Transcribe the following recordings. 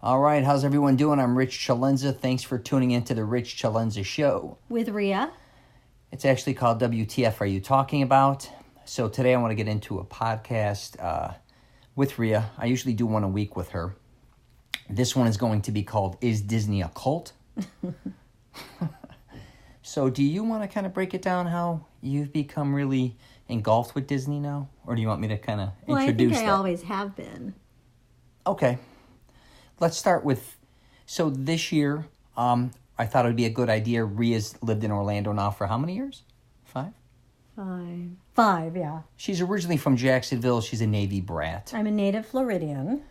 All right, how's everyone doing? I'm Rich CELENZA. Thanks for tuning into the Rich CELENZA Show. With Ria. It's actually called WTF Are You Talking About? So today I want to get into a podcast with Ria. I usually do one a week with her. This one is going to be called Is Disney a Cult? So do you want to kind of break it down how you've become really engulfed with Disney now? Or do you want me to kind of introduce that? I think I always have been. Okay. Let's start with, so this year, I thought it would be a good idea. Ria's lived in Orlando now for how many years? 5? 5, yeah. She's originally from Jacksonville. She's a Navy brat. I'm a native Floridian.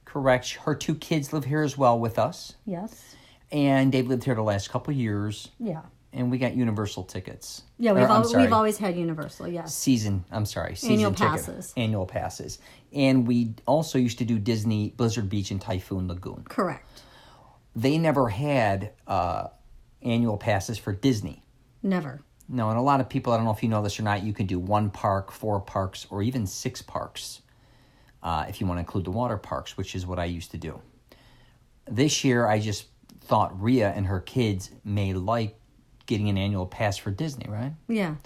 Correct. Her 2 kids live here as well with us. Yes. And they've lived here the last couple of years. Yeah. And we got Universal tickets. Yeah, we've always had Universal, yes. Season Annual passes. Annual passes. And we also used to do Disney, Blizzard Beach, and Typhoon Lagoon. Correct. They never had annual passes for Disney. Never. No, and a lot of people, I don't know if you know this or not, you can do 1 park, 4 parks, or even 6 parks if you want to include the water parks, which is what I used to do. This year, I just thought Ria and her kids may like getting an annual pass for Disney, right? Yeah.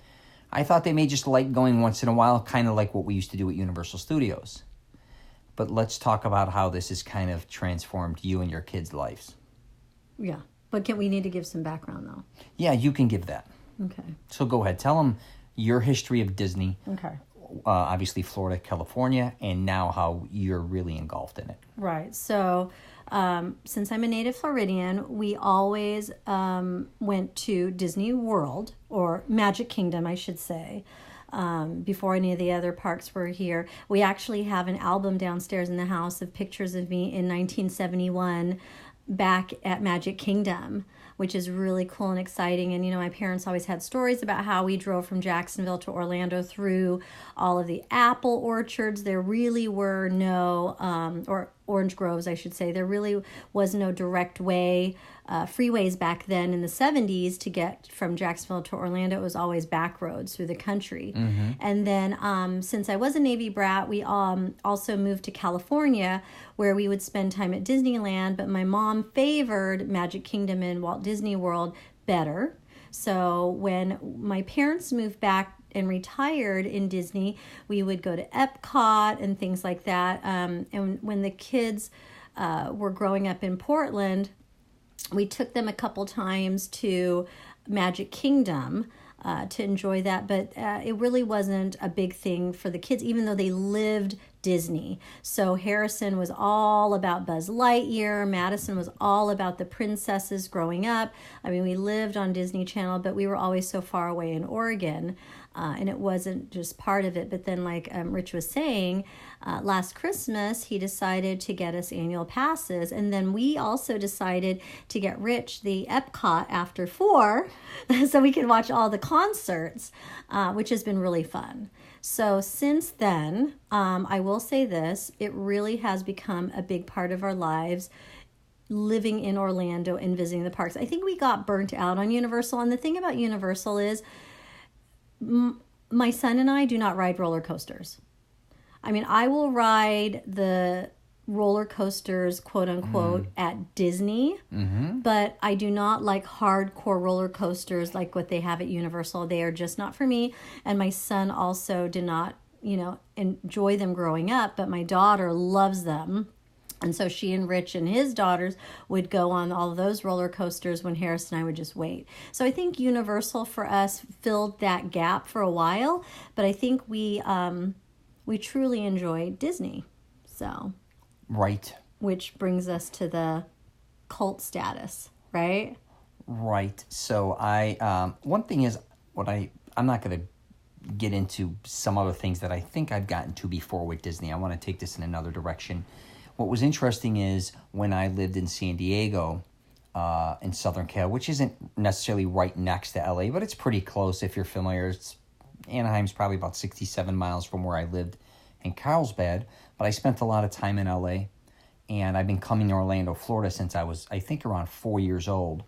I thought they may just like going once in a while, kind of like what we used to do at Universal Studios. But let's talk about how this has kind of transformed you and your kids' lives. Yeah. But we need to give some background, though. Yeah, you can give that. Okay. So go ahead. Tell them your history of Disney. Okay. Obviously Florida, California, and now how you're really engulfed in it. Right. So since I'm a native Floridian, we always went to Disney World, or Magic Kingdom, I should say, before any of the other parks were here. We actually have an album downstairs in the house of pictures of me in 1971 back at Magic Kingdom, which is really cool and exciting. And, my parents always had stories about how we drove from Jacksonville to Orlando through all of the apple orchards. There really were no, or orange groves, I should say. There really was no direct way, freeways back then in the 70s to get from Jacksonville to Orlando. It was always back roads through the country. Mm-hmm. And then since I was a Navy brat, we also moved to California, where we would spend time at Disneyland, but my mom favored Magic Kingdom and Walt Disney World better. So when my parents moved back and retired in Disney, we would go to Epcot and things like that. And when the kids were growing up in Portland, we took them a couple times to Magic Kingdom to enjoy that. But it really wasn't a big thing for the kids, even though they lived Disney. So Harrison was all about Buzz Lightyear. Madison was all about the princesses growing up. I mean, we lived on Disney Channel, but we were always so far away in Oregon. And it wasn't just part of it. But then, like Rich was saying, last Christmas, he decided to get us annual passes. And then we also decided to get Rich the Epcot after 4 so we could watch all the concerts, which has been really fun. So since then, I will say this, it really has become a big part of our lives, living in Orlando and visiting the parks. I think we got burnt out on Universal. And the thing about Universal is, my son and I do not ride roller coasters. I mean, I will ride the roller coasters, quote unquote, at Disney, but I do not like hardcore roller coasters like what they have at Universal. They are just not for me. And my son also did not, enjoy them growing up, but my daughter loves them. And so she and Rich and his daughters would go on all of those roller coasters when Harris and I would just wait. So I think Universal for us filled that gap for a while, but I think we truly enjoy Disney. So, right. Which brings us to the cult status, right? Right. So one thing is I'm not going to get into some other things that I think I've gotten to before with Disney. I want to take this in another direction. What was interesting is when I lived in San Diego, in Southern Cal, which isn't necessarily right next to LA, but it's pretty close if you're familiar. Anaheim's probably about 67 miles from where I lived in Carlsbad, but I spent a lot of time in LA, and I've been coming to Orlando, Florida since I was, I think, around 4 years old.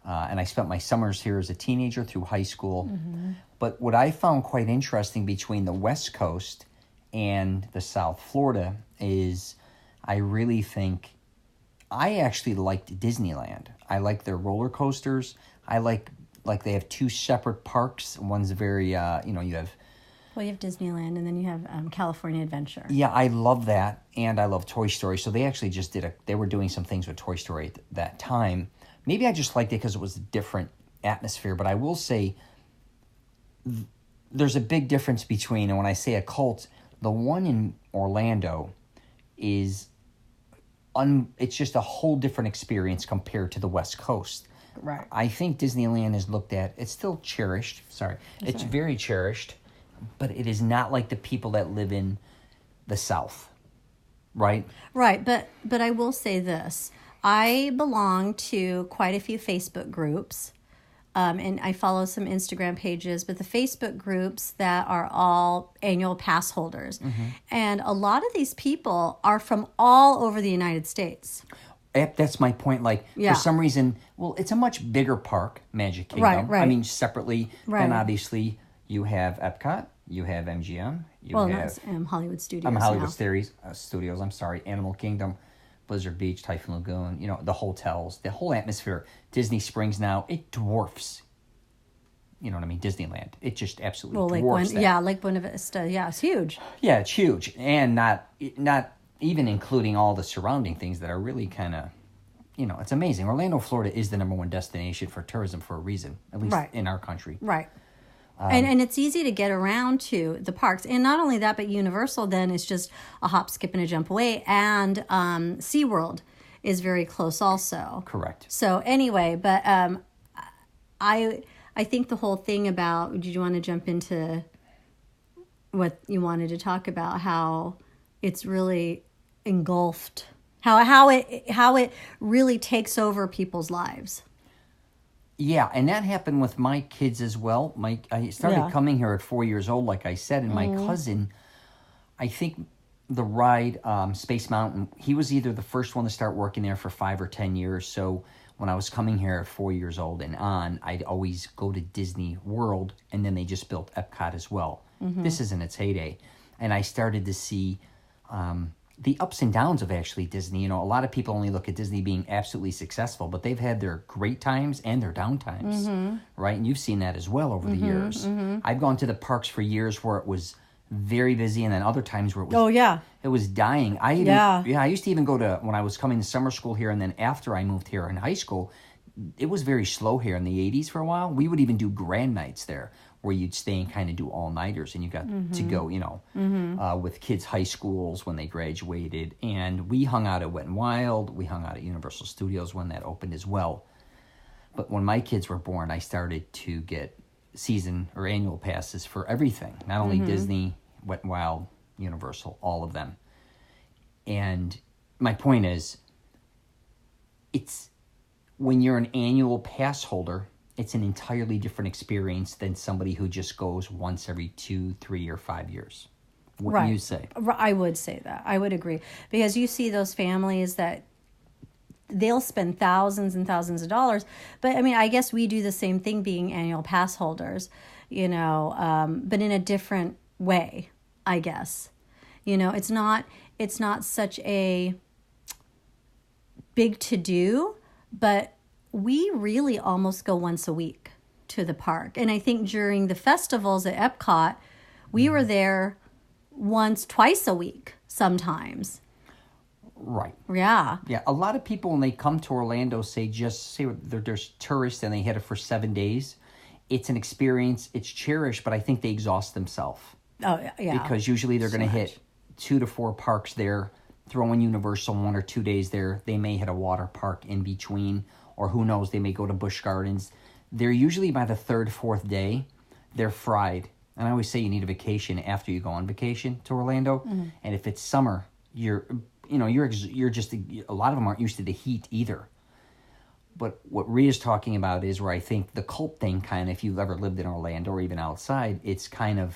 And I spent my summers here as a teenager through high school. Mm-hmm. But what I found quite interesting between the West Coast and the South Florida is I really think I actually liked Disneyland. I like their roller coasters. I like they have two separate parks. One's very, you have... Well, you have Disneyland, and then you have California Adventure. Yeah, I love that, and I love Toy Story. So they actually just they were doing some things with Toy Story at that time. Maybe I just liked it because it was a different atmosphere, but I will say there's a big difference between, and when I say a cult, the one in Orlando is... it's just a whole different experience compared to the West Coast. Right. I think Disneyland is looked at, it's still cherished. It's very cherished, but it is not like the people that live in the South, right? Right, but I will say this. I belong to quite a few Facebook groups, and I follow some Instagram pages, but the Facebook groups that are all annual pass holders. Mm-hmm. And a lot of these people are from all over the United States. That's my point. Like, for some reason, well, it's a much bigger park, Magic Kingdom. Right. I mean, separately, then obviously you have Epcot, you have MGM, that's Hollywood Studios. Hollywood Studios, I'm sorry, Animal Kingdom, Blizzard Beach, Typhoon Lagoon, the hotels, the whole atmosphere. Disney Springs now, it dwarfs, you know what I mean, Disneyland. It just absolutely dwarfs that. Lake Buena Vista, it's huge. Yeah, it's huge, and not even including all the surrounding things that are really kind of, it's amazing. Orlando, Florida is the number one destination for tourism for a reason, at least in our country. Right. And it's easy to get around to the parks. And not only that, but Universal then is just a hop, skip, and a jump away. And SeaWorld is very close also. Correct. So anyway, but I think the whole thing about, did you want to jump into what you wanted to talk about, how it's really engulfed, how it really takes over people's lives? Yeah, and that happened with my kids as well. I started coming here at 4 years old, like I said, and my cousin, I think the ride, Space Mountain, he was either the first one to start working there for 5 or 10 years. So when I was coming here at 4 years old and on, I'd always go to Disney World, and then they just built Epcot as well. Mm-hmm. This is in its heyday. And I started to see the ups and downs of actually Disney. A lot of people only look at Disney being absolutely successful, but they've had their great times and their down times, right? And you've seen that as well over the years. Mm-hmm. I've gone to the parks for years where it was very busy, and then other times where it was it was dying. I used to even go to, when I was coming to summer school here, and then after I moved here in high school, it was very slow here in the 80s for a while. We would even do grand nights there, where you'd stay and kind of do all-nighters, and you got to go, with kids' high schools when they graduated. And we hung out at Wet 'n Wild. We hung out at Universal Studios when that opened as well. But when my kids were born, I started to get season or annual passes for everything. Not only Disney, Wet 'n Wild, Universal, all of them. And my point is, it's when you're an annual pass holder, it's an entirely different experience than somebody who just goes once every 2, 3, or 5 years. What do you say? I would say that. I would agree. Because you see those families that they'll spend thousands and thousands of dollars. But, I mean, I guess we do the same thing being annual pass holders, but in a different way, I guess. It's not such a big to-do, but we really almost go once a week to the park. And I think during the festivals at Epcot, we were there twice a week sometimes. Right. Yeah. Yeah. A lot of people, when they come to Orlando, say they're tourists and they hit it for 7 days. It's an experience. It's cherished, but I think they exhaust themselves. Oh, yeah. Because usually they're going to hit 2 to 4 parks there, throw in Universal 1 or 2 days there. They may hit a water park in between, or who knows, they may go to Busch Gardens. They're usually by the 3rd, 4th day, they're fried. And I always say you need a vacation after you go on vacation to Orlando. Mm-hmm. And if it's summer, you're just, a lot of them aren't used to the heat either. But what Ria's talking about is where I think the cult thing kind of, if you've ever lived in Orlando or even outside, it's kind of,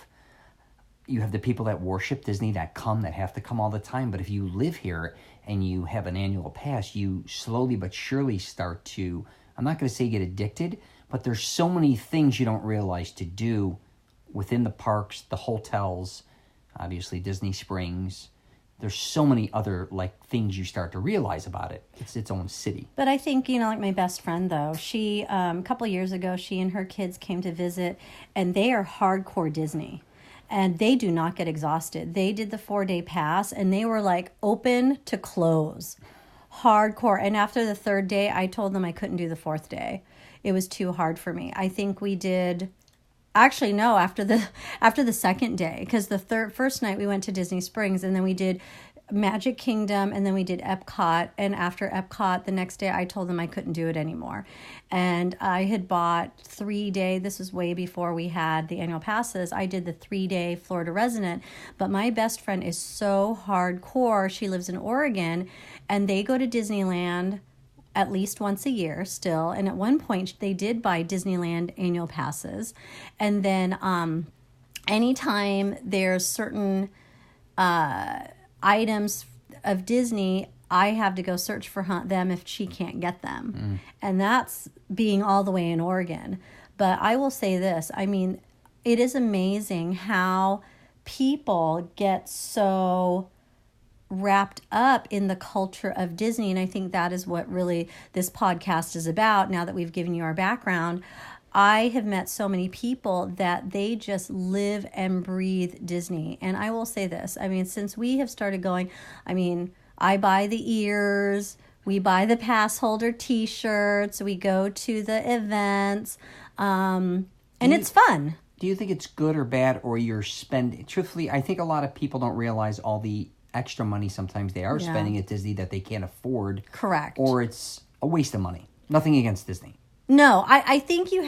you have the people that worship Disney that have to come all the time. But if you live here and you have an annual pass, you slowly but surely start to, I'm not going to say get addicted, but there's so many things you don't realize to do within the parks, the hotels, obviously Disney Springs, there's so many other like things you start to realize about it. It's its own city. But I think, like my best friend though, she a couple of years ago, she and her kids came to visit, and they are hardcore Disney. And they do not get exhausted. They did the 4-day pass, and they were like open to close. Hardcore. And after the 3rd day, I told them I couldn't do the 4th day. It was too hard for me. I think we did... Actually, no, after the 2nd day, because the first night we went to Disney Springs, and then we did Magic Kingdom, and then we did Epcot. And after Epcot, the next day, I told them I couldn't do it anymore. And I had bought 3-day, this was way before we had the annual passes, I did the 3-day Florida resident. But my best friend is so hardcore. She lives in Oregon, and they go to Disneyland at least once a year still. And at one point, they did buy Disneyland annual passes. And then anytime there's certain items of Disney, I have to go search for them if she can't get them. And that's being all the way in Oregon. But I will say this, I mean, it is amazing how people get so wrapped up in the culture of Disney. And I think that is what really this podcast is about. Now that we've given you our background, I have met so many people that they just live and breathe Disney. And I will say this, I mean, since we have started going, I mean, I buy the ears, we buy the pass holder t-shirts, we go to the events, and it's fun. Do you think it's good or bad, or you're spending... Truthfully, I think a lot of people don't realize all the extra money sometimes they are spending at Disney that they can't afford. Correct. Or it's a waste of money. Nothing against Disney. No, I think you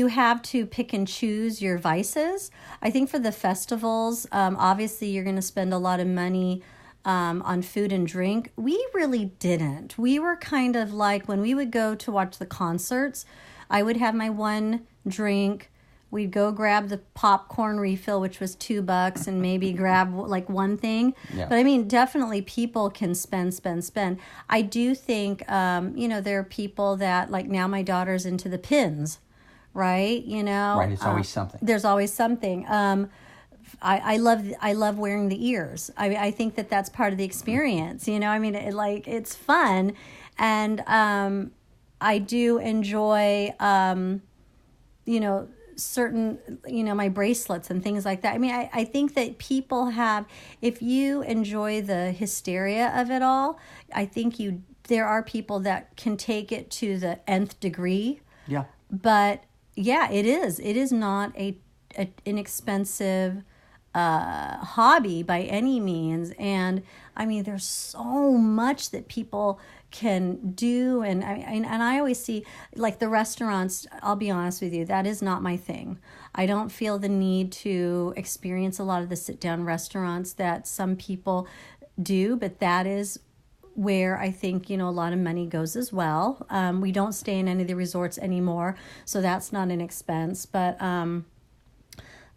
have to pick and choose your vices. I think for the festivals, obviously you're going to spend a lot of money on food and drink. We really didn't. We were kind of like, when we would go to watch the concerts, I would have my one drink. We'd go grab the popcorn refill, which was $2, and maybe grab like one thing. Yeah. But I mean, definitely people can spend. I do think, there are people that, like now my daughter's into the pins, right? Right, it's always something. There's always something. I love wearing the ears. I think that's part of the experience. I mean, it's fun, and I do enjoy, certain, my bracelets and things like that. I mean, I think that people have, if you enjoy the hysteria of it all, I think there are people that can take it to the nth degree. Yeah. But yeah, it is not an inexpensive hobby by any means. And I mean, there's so much that people can do, and I always see, like the restaurants, I'll be honest with you, that is not my thing. I don't feel the need to experience a lot of the sit-down restaurants that some people do, but that is where I think, a lot of money goes as well. We don't stay in any of the resorts anymore, so that's not an expense, but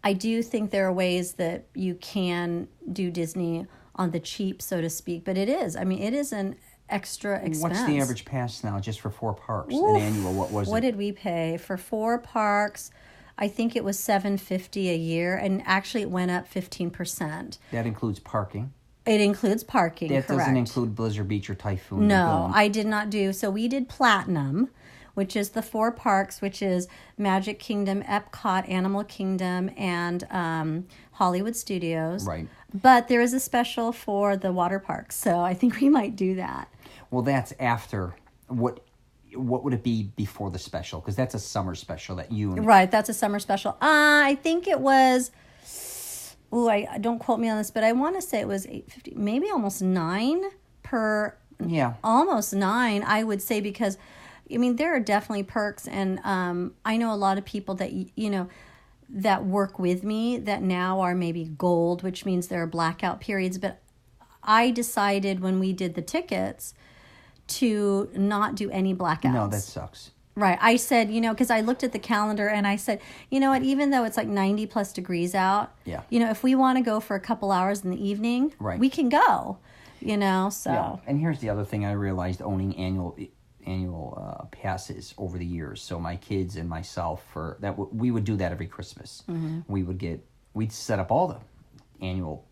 I do think there are ways that you can do Disney on the cheap, so to speak, but it is an extra expense. What's the average pass now just for 4 parks? An annual, what was it? What did we pay for 4 parks? I think it was $750 a year, and actually it went up 15%. That includes parking. It includes parking, that correct. Doesn't include Blizzard Beach or Typhoon No, Lagoon. I did not do. So we did Platinum, which is the 4 parks, which is Magic Kingdom, Epcot, Animal Kingdom, and Hollywood Studios. Right. But there is a special for the water parks, so I think we might do that. Well, that's after. What would it be before the special? Because that's a summer special that you... Right, that's a summer special. I think it was... I don't quote me on this, but I want to say it was $850, maybe almost $9 per... Yeah. Almost $9, I would say, because, I mean, there are definitely perks, and I know a lot of people that, that work with me that now are maybe gold, which means there are blackout periods, but I decided when we did the tickets to not do any blackouts. No, that sucks. Right. I said, because I looked at the calendar and I said, you know what, even though it's like 90 plus degrees out, yeah. If we want to go for a couple hours in the evening, right. we can go, so. Yeah. And here's the other thing I realized owning annual passes over the years. So my kids and myself, we would do that every Christmas. Mm-hmm. We'd set up all the annual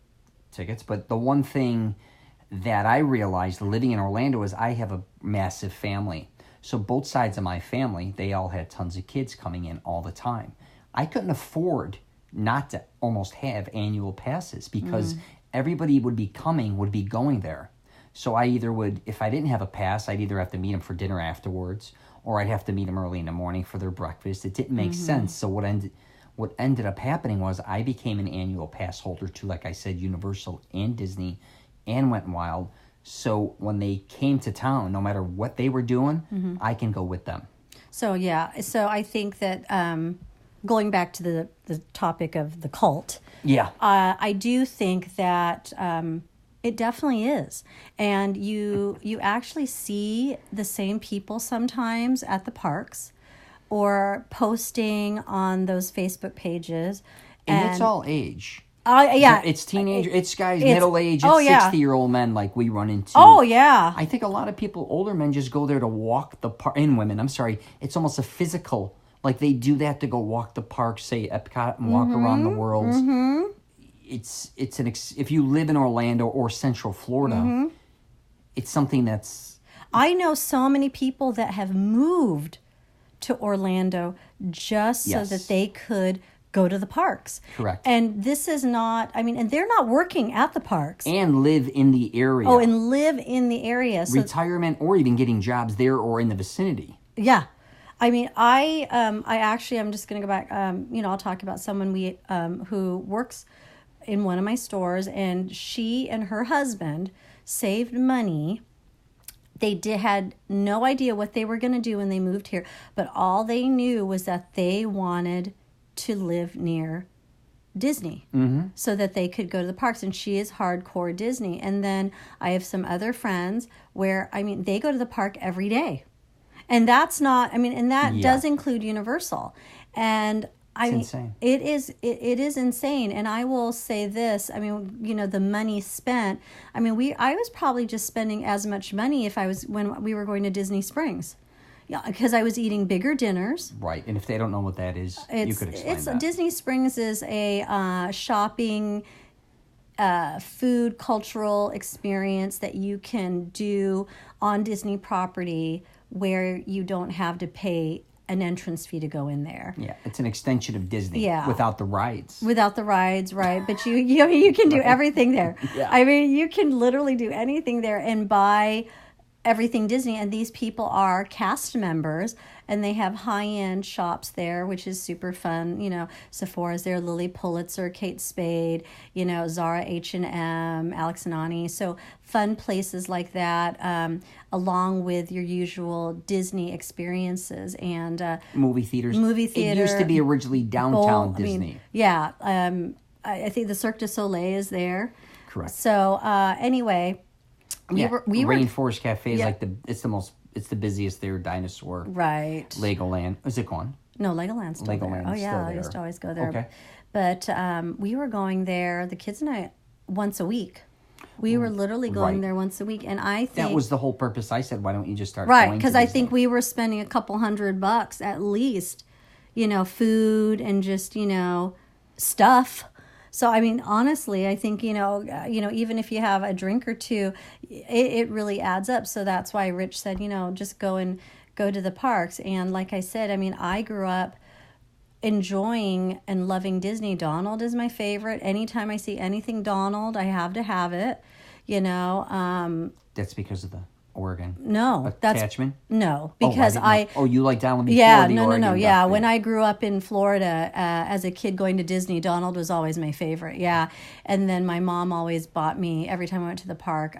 tickets. But the one thing that I realized living in Orlando is I have a massive family. So both sides of my family, they all had tons of kids coming in all the time. I couldn't afford not to almost have annual passes because everybody would be going there. So I either would, if I didn't have a pass, I'd either have to meet them for dinner afterwards, or I'd have to meet them early in the morning for their breakfast. It didn't make sense. So what ended up happening was I became an annual pass holder to, like I said, Universal and Disney and Wet n Wild. So when they came to town, no matter what they were doing, I can go with them. So, yeah. So I think that going back to the topic of the cult, I do think that it definitely is. And you actually see the same people sometimes at the parks or posting on those Facebook pages. And it's all age. Yeah. It's teenager. It's guys middle age. It's 60-year-old men like we run into. Oh, yeah. I think a lot of people, older men, just go there to walk the park. And women, I'm sorry. It's almost a physical. Like they do that to go walk the park, say Epcot, and walk around the world. If you live in Orlando or Central Florida, it's something that's. I know so many people that have moved to Orlando just so that they could go to the parks. Correct. And this is not, and they're not working at the parks. And live in the area. Oh, and live in the area. So, retirement or even getting jobs there or in the vicinity. Yeah. I actually, I'm just going to go back, I'll talk about someone who works in one of my stores, and she and her husband saved money. They had no idea what they were going to do when they moved here, but all they knew was that they wanted to live near Disney so that they could go to the parks. And she is hardcore Disney. And then I have some other friends where, they go to the park every day. And that's not, and that does include Universal. And insane. It is insane. And I will say this, the money spent, I was probably just spending as much money when we were going to Disney Springs. Yeah, because I was eating bigger dinners. Right, and if they don't know what that is, you could explain that. Disney Springs is a shopping, food, cultural experience that you can do on Disney property where you don't have to pay an entrance fee to go in there. Yeah, it's an extension of Disney without the rides. Without the rides, right. But you can do everything there. Yeah. You can literally do anything there and buy everything Disney, and these people are cast members, and they have high-end shops there, which is super fun. Sephora's there, Lily Pulitzer, Kate Spade, Zara, H&M, Alex and Ani. So fun places like that, along with your usual Disney experiences and movie theaters. It used to be originally downtown Disney. I think the Cirque du Soleil is there. Correct. So anyway. We were Rainforest Cafe is it's the busiest there. Dinosaur. Right. Legoland. Is it gone? No, Legoland's still there. Oh yeah, I used to always go there. Okay. But we were going there, the kids and I, once a week. We were literally going there once a week, and I think that was the whole purpose. I said, why don't you just start? Right, because I think we were spending a couple $100 at least, food and just stuff. So, honestly, I think, even if you have a drink or two, it really adds up. So that's why Rich said, just go to the parks. And like I said, I grew up enjoying and loving Disney. Donald is my favorite. Anytime I see anything Donald, I have to have it, That's because of the Oregon attachment? No, because you like Donald before the Oregon? No. Yeah, when I grew up in Florida as a kid going to Disney, Donald was always my favorite. Yeah, and then my mom always bought me every time I went to the park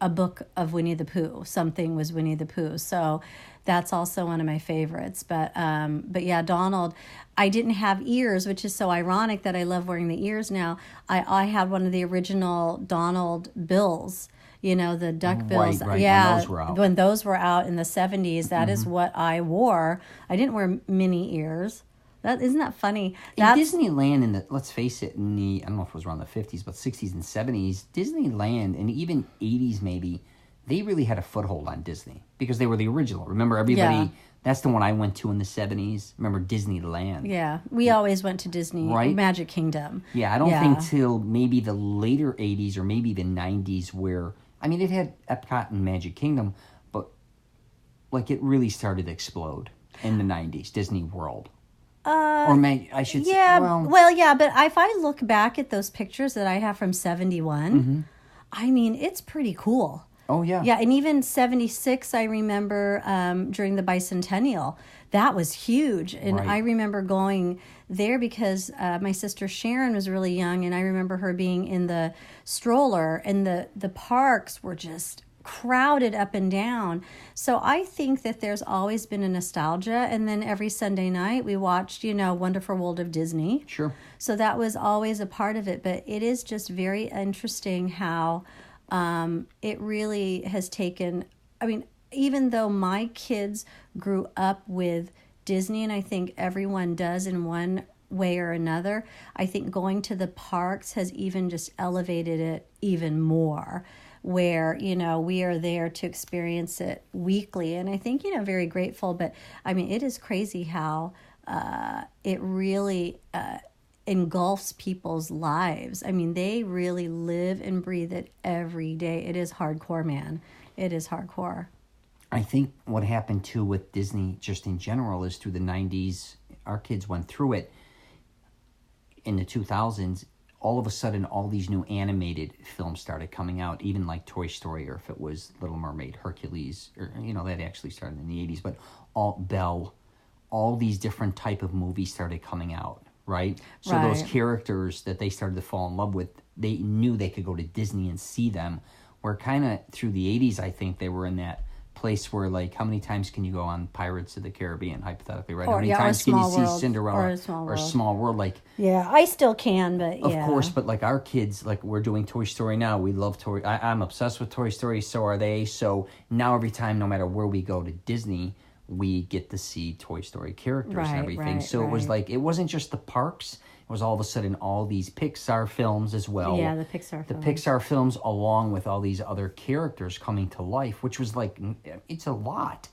a book of Winnie the Pooh. Something was Winnie the Pooh, so that's also one of my favorites. But yeah, Donald. I didn't have ears, which is so ironic that I love wearing the ears now. I had one of the original Donald bills. The duck bills. Right. Yeah, when those were out in the 70s, that is what I wore. I didn't wear mini ears. Isn't that funny? Disneyland, let's face it, I don't know if it was around the 50s, but 60s and 70s, Disneyland, and even 80s maybe, they really had a foothold on Disney because they were the original. Remember, everybody... Yeah. That's the one I went to in the 70s. Remember Disneyland? Yeah, we always went to Disney, Right? Magic Kingdom. Yeah, I don't think till maybe the later 80s or maybe the 90s where... I mean, it had Epcot and Magic Kingdom, but like it really started to explode in the 90s, Disney World. I should say... Well, yeah, but if I look back at those pictures that I have from 71, I mean, it's pretty cool. Oh, yeah. Yeah, and even 76, I remember during the bicentennial, that was huge. And Right. I remember going there because my sister Sharon was really young, and I remember her being in the stroller, and the parks were just crowded up and down. So I think that there's always been a nostalgia. And then every Sunday night, we watched, Wonderful World of Disney. Sure. So that was always a part of it. But it is just very interesting how... it really has taken, I mean, even though my kids grew up with Disney, and I think everyone does in one way or another, I think going to the parks has even just elevated it even more, where, we are there to experience it weekly. And I think, very grateful, but I mean, it is crazy how it really... engulfs people's lives. I mean, they really live and breathe it every day. It is hardcore, man. It is hardcore. I think what happened too with Disney just in general is through the 90s, our kids went through it. In the 2000s, all of a sudden, all these new animated films started coming out, even like Toy Story, or if it was Little Mermaid, Hercules, or, that actually started in the 80s, but all these different type of movies started coming out. Right? So those characters that they started to fall in love with, they knew they could go to Disney and see them. Where kind of through the 80s, I think they were in that place where, like, how many times can you go on Pirates of the Caribbean, hypothetically, right? How many times can you see Cinderella or Small World? Like, yeah, I still can, but of course, but like our kids, like we're doing Toy Story now. We love Toy. I'm obsessed with Toy Story. So are they. So now every time, no matter where we go to Disney, we get to see Toy Story characters and everything. So it was like, it wasn't just the parks. It was all of a sudden all these Pixar films as well. Yeah, the Pixar films. The Pixar films along with all these other characters coming to life, which was like, it's a lot.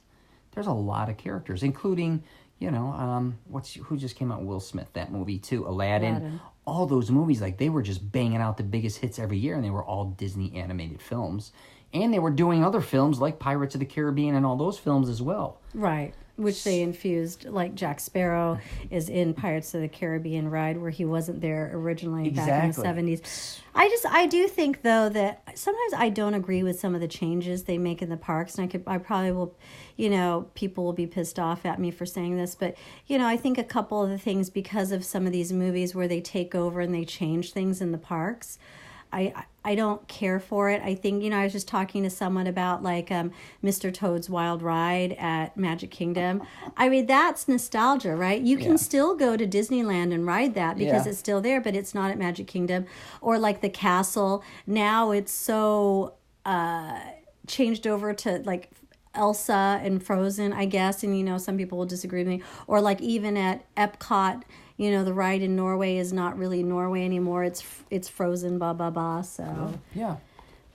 There's a lot of characters, including, who just came out? Will Smith, that movie too, Aladdin. All those movies, like they were just banging out the biggest hits every year, and they were all Disney animated films. And they were doing other films like Pirates of the Caribbean and all those films as well. Right. Which they infused, like Jack Sparrow is in Pirates of the Caribbean ride, where he wasn't there originally back in the 70s. I do think, though, that sometimes I don't agree with some of the changes they make in the parks. And I probably will, people will be pissed off at me for saying this. But, I think a couple of the things, because of some of these movies where they take over and they change things in the parks, I don't care for it. I think, I was just talking to someone about like Mr. Toad's Wild Ride at Magic Kingdom. I mean, that's nostalgia, right? You can still go to Disneyland and ride that because it's still there, but it's not at Magic Kingdom. Or like the castle. Now it's so changed over to like Elsa and Frozen, I guess. And, some people will disagree with me. Or like even at Epcot, the ride in Norway is not really Norway anymore. It's Frozen, blah, blah, blah. So, yeah.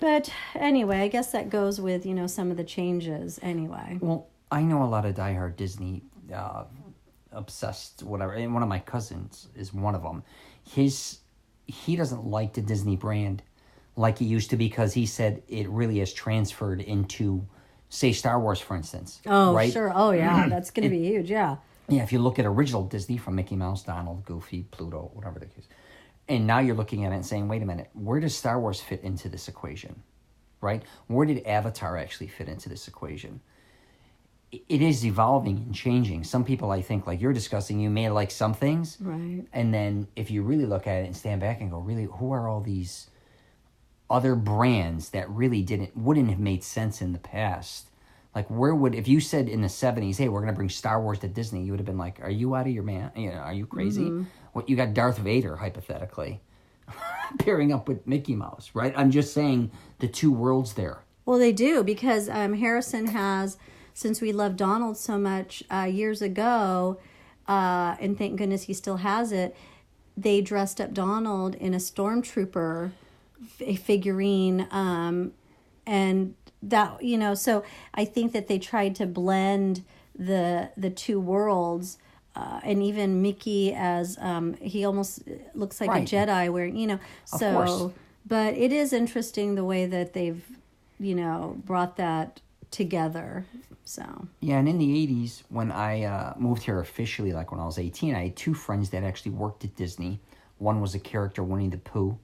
But anyway, I guess that goes with, some of the changes anyway. Well, I know a lot of diehard Disney obsessed, whatever. And one of my cousins is one of them. He doesn't like the Disney brand like he used to because he said it really has transferred into, say, Star Wars, for instance. Oh, right? Sure. Oh, yeah. That's going to be huge. Yeah. Yeah, if you look at original Disney from Mickey Mouse, Donald, Goofy, Pluto, whatever the case. And now you're looking at it and saying, wait a minute, where does Star Wars fit into this equation? Right? Where did Avatar actually fit into this equation? It is evolving and changing. Some people, I think, like you're discussing, you may like some things. Right. And then if you really look at it and stand back and go, really, who are all these other brands that really wouldn't have made sense in the past? Like, if you said in the 70s, hey, we're going to bring Star Wars to Disney, you would have been like, are you out of your man? Are you crazy? Mm-hmm. What, you got Darth Vader, hypothetically, pairing up with Mickey Mouse, right? I'm just saying the two worlds there. Well, they do, because Harrison has, since we loved Donald so much years ago, and thank goodness he still has it, they dressed up Donald in a stormtrooper figurine, and that, so I think that they tried to blend the two worlds, and even Mickey as he almost looks like a Jedi wearing, Of course. But it is interesting the way that they've brought that together. So Yeah, and in the 80s, when I moved here officially, like when I was 18, I had two friends that actually worked at Disney. One was a character, Winnie the Pooh.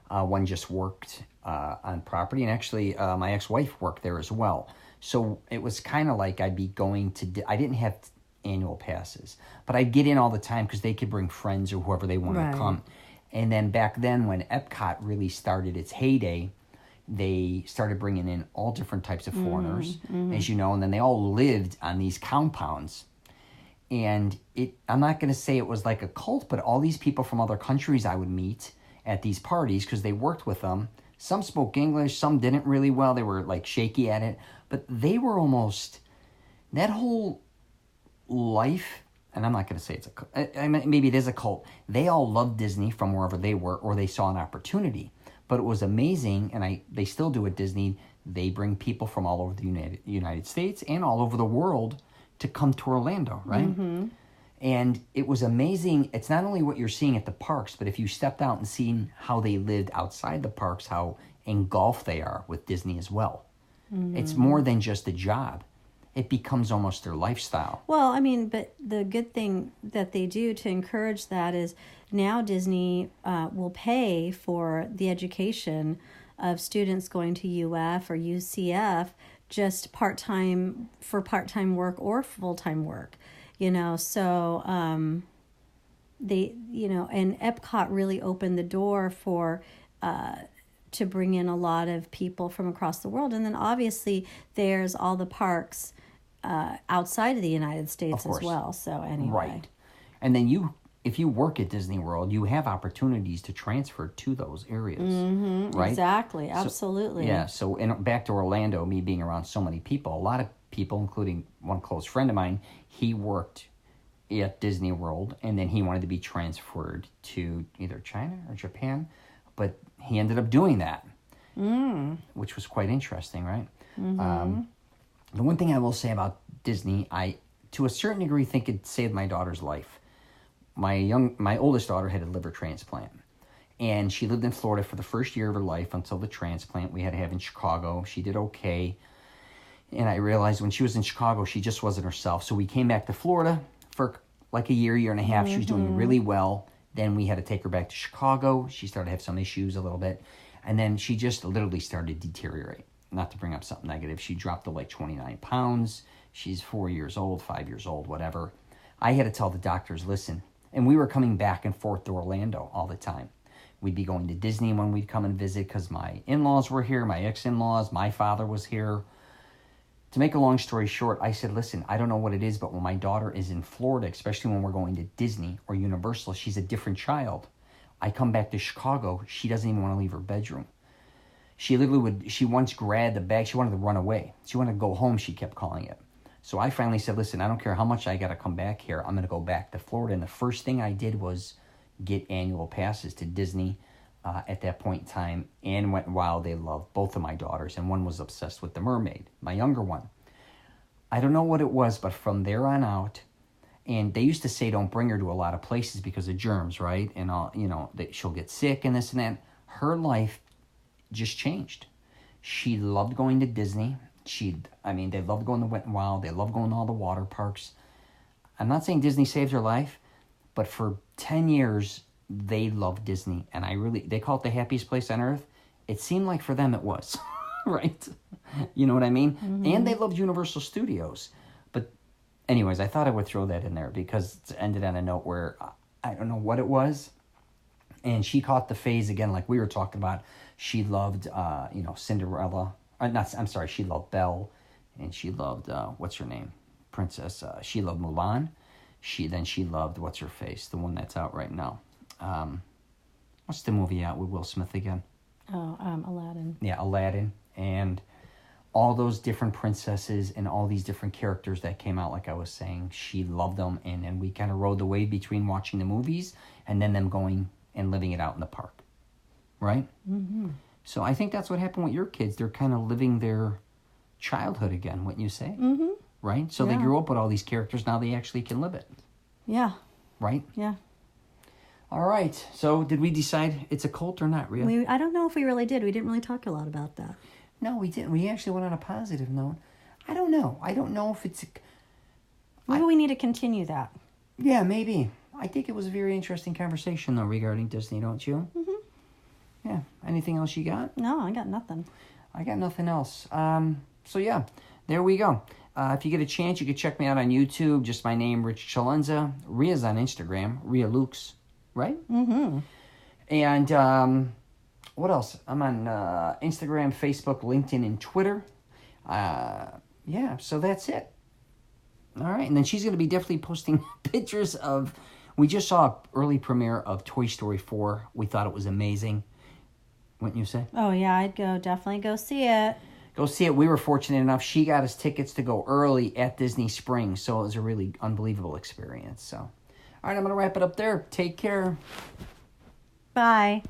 One just worked on property, and actually my ex-wife worked there as well. So it was kind of like I'd be going to... I didn't have annual passes, but I'd get in all the time because they could bring friends or whoever they wanted to come. And then back then, when Epcot really started its heyday, they started bringing in all different types of foreigners, as you know, and then they all lived on these compounds. And I'm not going to say it was like a cult, but all these people from other countries I would meet at these parties because they worked with them. Some spoke English, some didn't really well. They were like shaky at it, but they were almost... That whole life, and I'm not going to say it's a cult. I mean, maybe it is a cult. They all loved Disney from wherever they were, or they saw an opportunity. But it was amazing, and they still do at Disney. They bring people from all over the United States and all over the world to come to Orlando, right? Mm-hmm. And it was amazing. It's not only what you're seeing at the parks, but if you stepped out and seen how they lived outside the parks, how engulfed they are with Disney as well. Mm-hmm. It's more than just a job. It becomes almost their lifestyle. Well, I mean, but the good thing that they do to encourage that is now Disney will pay for the education of students going to UF or UCF just part-time work or full-time work, so they, and Epcot really opened the door for to bring in a lot of people from across the world. And then obviously there's all the parks outside of the United States as well. So anyway. Right. And then if you work at Disney World, you have opportunities to transfer to those areas. Mm-hmm, right? Exactly. Absolutely. So back to Orlando, me being around so many people, a lot of people, including one close friend of mine, he worked at Disney World, and then he wanted to be transferred to either China or Japan, but he ended up doing that, which was quite interesting, right? Mm-hmm. The one thing I will say about Disney, I, to a certain degree, think it saved my daughter's life. My oldest daughter had a liver transplant, and she lived in Florida for the first year of her life until the transplant we had to have in Chicago. She did okay, and I realized when she was in Chicago, she just wasn't herself. So we came back to Florida for like a year and a half. She was doing really well. Then we had to take her back to Chicago. She started to have some issues a little bit, and then she just literally started to deteriorate. Not to bring up something negative, she dropped to like 29 pounds. She's 4 years old, 5 years old, whatever. I had to tell the doctors, listen, and we were coming back and forth to Orlando all the time. We'd be going to Disney when we'd come and visit because my in-laws were here, my ex-in-laws, my father was here. To make a long story short, I said, listen, I don't know what it is, but when my daughter is in Florida, especially when we're going to Disney or Universal, she's a different child. I come back to Chicago, she doesn't even want to leave her bedroom. She literally she once grabbed the bag, she wanted to run away. She wanted to go home, she kept calling it. So I finally said, listen, I don't care how much I got to come back here. I'm going to go back to Florida. And the first thing I did was get annual passes to Disney at that point in time and went wild. They loved both of my daughters. And one was obsessed with the mermaid, my younger one. I don't know what it was, but from there on out, and they used to say don't bring her to a lot of places because of germs, right? And all, that she'll get sick and this and that. Her life just changed. She loved going to Disney. They loved going to Wet n Wild. They loved going to all the water parks. I'm not saying Disney saved her life, but for 10 years, they loved Disney. And they call it the happiest place on earth. It seemed like for them it was, right? You know what I mean? Mm-hmm. And they loved Universal Studios. But anyways, I thought I would throw that in there because it ended on a note where I don't know what it was. And she caught the phase again, like we were talking about. She loved, Cinderella. She loved Belle, and she loved, what's her name? Princess. She loved Mulan. She loved, what's her face? The one that's out right now. What's the movie out with Will Smith again? Oh, Aladdin. Yeah, Aladdin. And all those different princesses and all these different characters that came out, like I was saying, she loved them. And then we kind of rode the wave between watching the movies and then them going and living it out in the park. Right? Mm-hmm. So I think that's what happened with your kids. They're kind of living their childhood again, wouldn't you say? Mm-hmm. Right? So they grew up with all these characters. Now they actually can live it. Yeah. Right? Yeah. All right. So did we decide it's a cult or not, Rhea? I don't know if we really did. We didn't really talk a lot about that. No, we didn't. We actually went on a positive note. I don't know. I don't know if it's... Maybe we need to continue that. Yeah, maybe. I think it was a very interesting conversation, though, regarding Disney, don't you? Mm-hmm. Yeah. Anything else you got? No, I got nothing. I got nothing else. So, yeah, there we go. If you get a chance, you can check me out on YouTube. Just my name, Rich CELENZA. Ria's on Instagram, RIA LOEKS, right? Mm-hmm. And what else? I'm on Instagram, Facebook, LinkedIn, and Twitter. Yeah, so that's it. All right, and then she's going to be definitely posting pictures of... We just saw an early premiere of Toy Story 4. We thought it was amazing. Wouldn't you say? Oh, yeah, I'd definitely go see it. Go see it. We were fortunate enough. She got us tickets to go early at Disney Springs, so it was a really unbelievable experience. So, all right, I'm going to wrap it up there. Take care. Bye.